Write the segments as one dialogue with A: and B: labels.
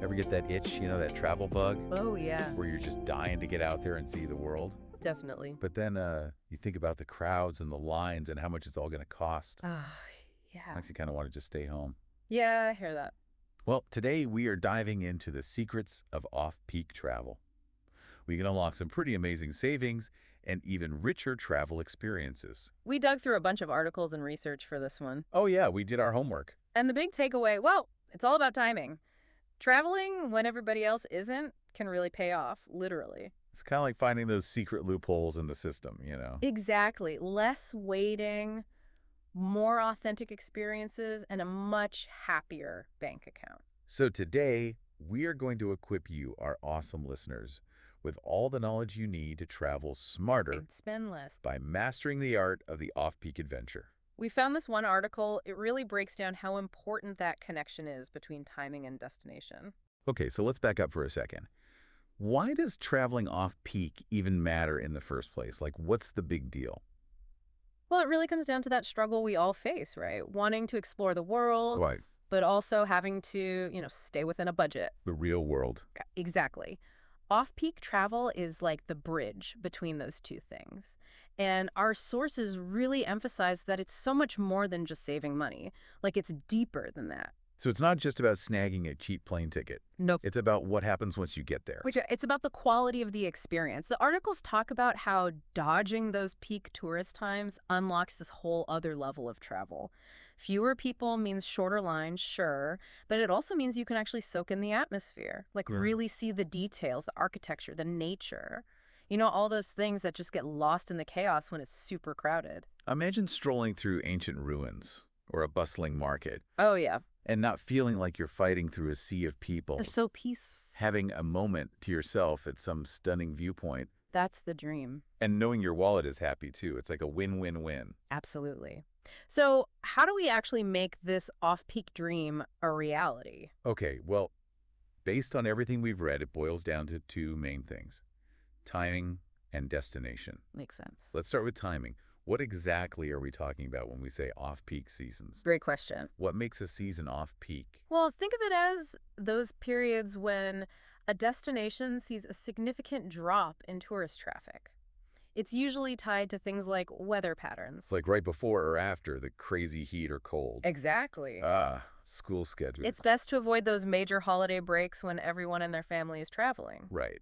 A: Ever get that itch, that travel bug,
B: Oh, yeah,
A: where you're just dying to get out there and see the world?
B: definitely.
A: But then you think about the crowds and the lines and how much it's all going to cost.
B: Ah, yeah.
A: Makes you kind of want to just stay home.
B: Yeah, I hear that.
A: Well, today we are diving into the secrets of off-peak travel. We can unlock some pretty amazing savings and even richer travel experiences.
B: We dug through a bunch of articles and research for this one.
A: Oh yeah, we did our homework.
B: And the big takeaway, well, it's all about timing. Traveling when everybody else isn't can really pay off, literally.
A: It's kind of like finding those secret loopholes in the system.
B: Exactly. Less waiting, more authentic experiences, and a much happier bank account.
A: So today, we are going to equip you, our awesome listeners, with all the knowledge you need to travel smarter
B: Right, spend less.
A: by mastering the art of the off-peak adventure.
B: We found this one article. It really breaks down how important that connection is between timing and destination.
A: Okay, so let's back up for a second. Why does traveling off-peak even matter in the first place? Like, what's the big deal?
B: Well, it really comes down to that struggle we all face, right? Wanting to explore the world,
A: Right,
B: but also having to, stay within a budget.
A: the real world.
B: Exactly. Off-peak travel is like the bridge between those two things. And our sources really emphasize that it's so much more than just saving money. Like, it's deeper than that.
A: So it's not just about snagging a cheap plane ticket.
B: Nope.
A: It's about what happens once you get there.
B: It's about the quality of the experience. The articles talk about how dodging those peak tourist times unlocks this whole other level of travel. Fewer people means shorter lines, sure, but it also means you can actually soak in the atmosphere, like
A: Yeah.
B: really see the details, the architecture, the nature. All those things that just get lost in the chaos when it's super crowded.
A: Imagine strolling through ancient ruins or a bustling market
B: Oh, yeah.
A: and not feeling like you're fighting through a sea of people,
B: It's so peaceful.
A: having a moment to yourself at some stunning viewpoint,
B: That's the dream.
A: and knowing your wallet is happy too. It's like a win-win-win.
B: Absolutely. So, how do we actually make this off-peak dream a reality?
A: Okay, well, based on everything we've read, it boils down to two main things: timing and destination.
B: Makes sense.
A: Let's start with timing. What exactly are we talking about when we say off-peak seasons?
B: Great question.
A: What makes a season off-peak?
B: Well, think of it as those periods when a destination sees a significant drop in tourist traffic. It's usually tied to things like weather patterns.
A: It's like right before or after the crazy heat or cold.
B: Exactly.
A: School schedules.
B: It's best to avoid those major holiday breaks when everyone and their family is traveling.
A: Right.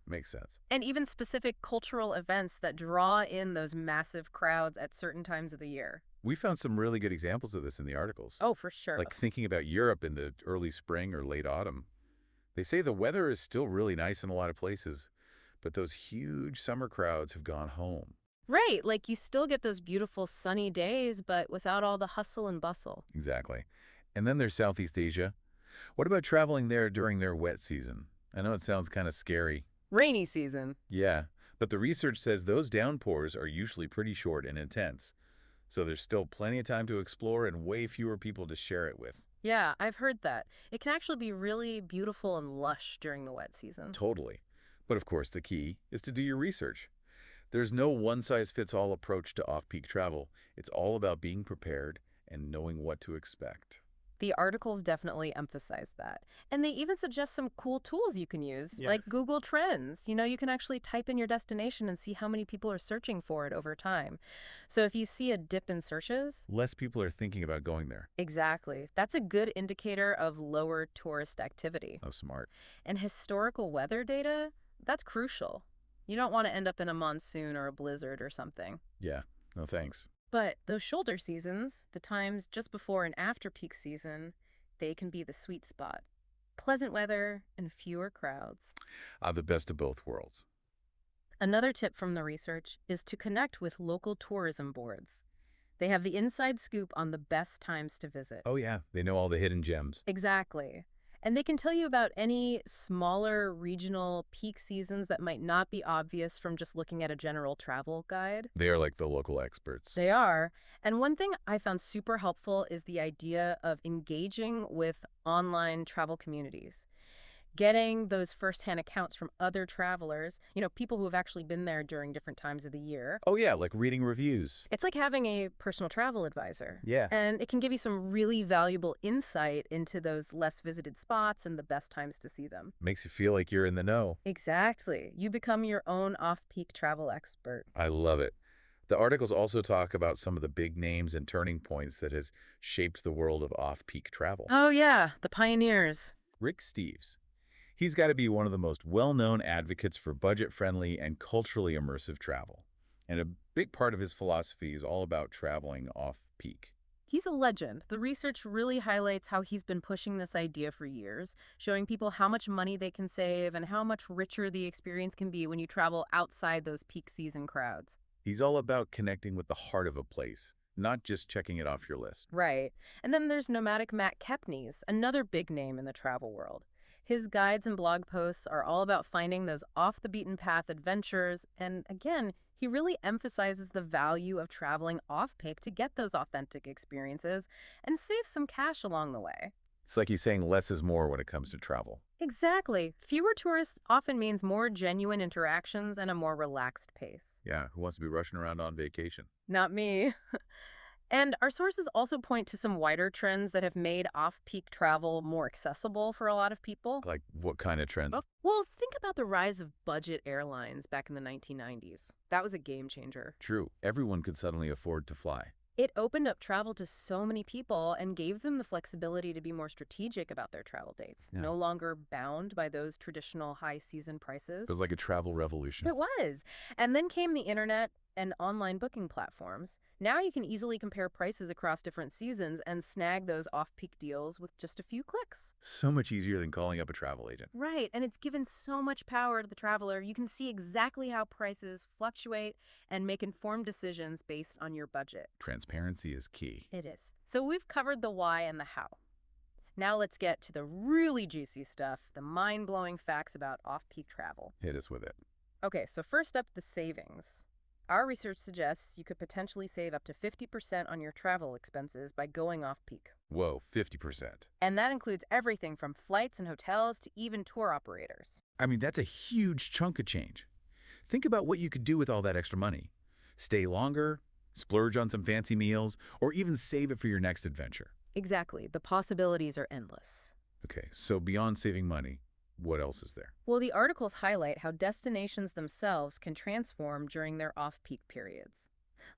A: Makes sense.
B: And even specific cultural events that draw in those massive crowds at certain times of the year.
A: We found some really good examples of this in the articles.
B: Oh, for sure.
A: Like thinking about Europe in the early spring or late autumn. They say the weather is still really nice in a lot of places, but those huge summer crowds have gone home.
B: Right, like you still get those beautiful sunny days, but without all the hustle and bustle.
A: Exactly. And then there's Southeast Asia. What about traveling there during their wet season? I know it sounds kind of scary.
B: Rainy season.
A: Yeah, but the research says those downpours are usually pretty short and intense. So there's still plenty of time to explore and way fewer people to share it with.
B: Yeah, I've heard that. It can actually be really beautiful and lush during the wet season.
A: Totally. But of course, the key is to do your research. There's no one-size-fits-all approach to off-peak travel. It's all about being prepared and knowing what to expect.
B: The articles definitely emphasize that. And they even suggest some cool tools you can use,
A: Yeah.
B: like Google Trends. You can actually type in your destination and see how many people are searching for it over time. So if you see a dip in searches,
A: Less people are thinking about going there.
B: exactly, that's a good indicator of lower tourist activity.
A: Oh, smart.
B: And historical weather data, that's crucial. You don't want to end up in a monsoon or a blizzard or something.
A: Yeah, no thanks.
B: But those shoulder seasons, the times just before and after peak season, they can be the sweet spot. Pleasant weather and fewer crowds.
A: The best of both worlds.
B: Another tip from the research is to connect with local tourism boards. They have the inside scoop on the best times to visit.
A: Oh yeah, they know all the hidden gems.
B: Exactly. And they can tell you about any smaller regional peak seasons that might not be obvious from just looking at a general travel guide.
A: They are like the local experts.
B: They are. And one thing I found super helpful is the idea of engaging with online travel communities. Getting those firsthand accounts from other travelers, people who have actually been there during different times of the year,
A: Oh yeah, like reading reviews.
B: it's like having a personal travel advisor.
A: Yeah.
B: And it can give you some really valuable insight into those less visited spots and the best times to see them.
A: Makes you feel like you're in the know.
B: Exactly. You become your own off-peak travel expert.
A: I love it. The articles also talk about some of the big names and turning points that has shaped the world of off-peak travel.
B: Oh, yeah, the pioneers.
A: Rick Steves. He's got to be one of the most well-known advocates for budget-friendly and culturally immersive travel. And a big part of his philosophy is all about traveling off-peak.
B: He's a legend. The research really highlights how he's been pushing this idea for years, showing people how much money they can save and how much richer the experience can be when you travel outside those peak season crowds.
A: He's all about connecting with the heart of a place, not just checking it off your list.
B: Right. And then there's nomadic Matt Kepnes, another big name in the travel world. His guides and blog posts are all about finding those off-the-beaten-path adventures, and again, he really emphasizes the value of traveling off-peak to get those authentic experiences and save some cash along the way.
A: It's like he's saying less is more when it comes to travel.
B: Exactly. Fewer tourists often means more genuine interactions and a more relaxed pace.
A: Yeah, who wants to be rushing around on vacation?
B: Not me. And our sources also point to some wider trends that have made off-peak travel more accessible for a lot of people.
A: Like what kind of trends?
B: Well, think about the rise of budget airlines back in the 1990s. That was a game changer.
A: True, everyone could suddenly afford to fly.
B: It opened up travel to so many people and gave them the flexibility to be more strategic about their travel dates,
A: Yeah.
B: no longer bound by those traditional high season prices.
A: It was like a travel revolution.
B: It was. And then came the internet and online booking platforms. Now you can easily compare prices across different seasons and snag those off-peak deals with just a few clicks.
A: So much easier than calling up a travel agent.
B: Right, and it's given so much power to the traveler. You can see exactly how prices fluctuate and make informed decisions based on your budget.
A: Transparency is key.
B: It is. So we've covered the why and the how. Now let's get to the really juicy stuff, the mind-blowing facts about off-peak travel.
A: Hit us with it.
B: Okay, so first up, the savings. Our research suggests you could potentially save up to 50% on your travel expenses by going off-peak.
A: Whoa, 50%.
B: And that includes everything from flights and hotels to even tour operators.
A: I mean, that's a huge chunk of change. Think about what you could do with all that extra money. Stay longer, splurge on some fancy meals, or even save it for your next adventure.
B: Exactly. The possibilities are endless.
A: Okay, so beyond saving money, what else is there?
B: Well, the articles highlight how destinations themselves can transform during their off-peak periods.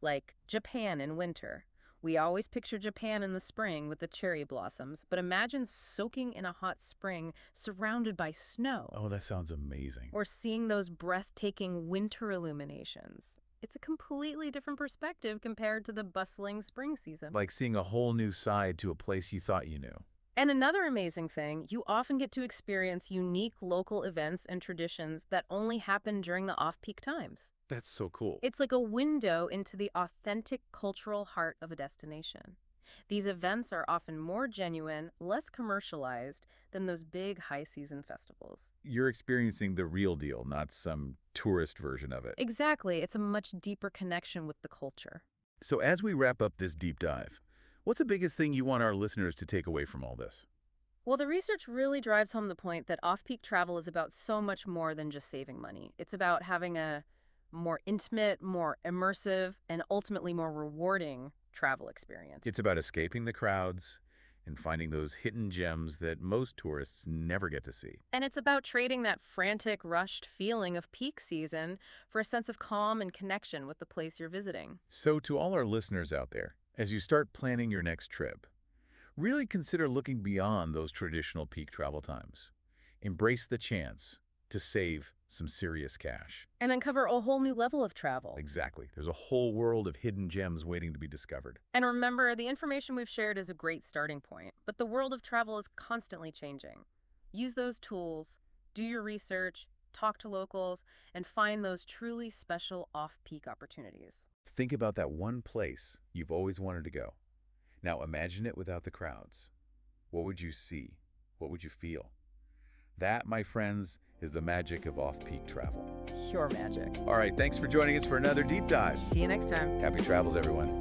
B: Like Japan in winter. We always picture Japan in the spring with the cherry blossoms, but imagine soaking in a hot spring surrounded by snow.
A: Oh, that sounds amazing.
B: Or seeing those breathtaking winter illuminations. It's a completely different perspective compared to the bustling spring season.
A: Like seeing a whole new side to a place you thought you knew.
B: And another amazing thing, you often get to experience unique local events and traditions that only happen during the off-peak times.
A: That's so cool.
B: It's like a window into the authentic cultural heart of a destination. These events are often more genuine, less commercialized than those big high-season festivals.
A: You're experiencing the real deal, not some tourist version of it.
B: Exactly. It's a much deeper connection with the culture.
A: So as we wrap up this deep dive, what's the biggest thing you want our listeners to take away from all this?
B: Well, the research really drives home the point that off-peak travel is about so much more than just saving money. It's about having a more intimate, more immersive, and ultimately more rewarding travel experience.
A: It's about escaping the crowds and finding those hidden gems that most tourists never get to see.
B: And it's about trading that frantic, rushed feeling of peak season for a sense of calm and connection with the place you're visiting.
A: So to all our listeners out there, as you start planning your next trip, really consider looking beyond those traditional peak travel times. Embrace the chance to save some serious cash.
B: And uncover a whole new level of travel.
A: Exactly. There's a whole world of hidden gems waiting to be discovered.
B: And remember, the information we've shared is a great starting point, but the world of travel is constantly changing. Use those tools, do your research, talk to locals, and find those truly special off-peak opportunities.
A: Think about that one place you've always wanted to go. Now imagine it without the crowds. What would you see? What would you feel? That, my friends, is the magic of off-peak travel.
B: Pure magic.
A: All right, thanks for joining us for another deep dive.
B: See you next time.
A: Happy travels, everyone.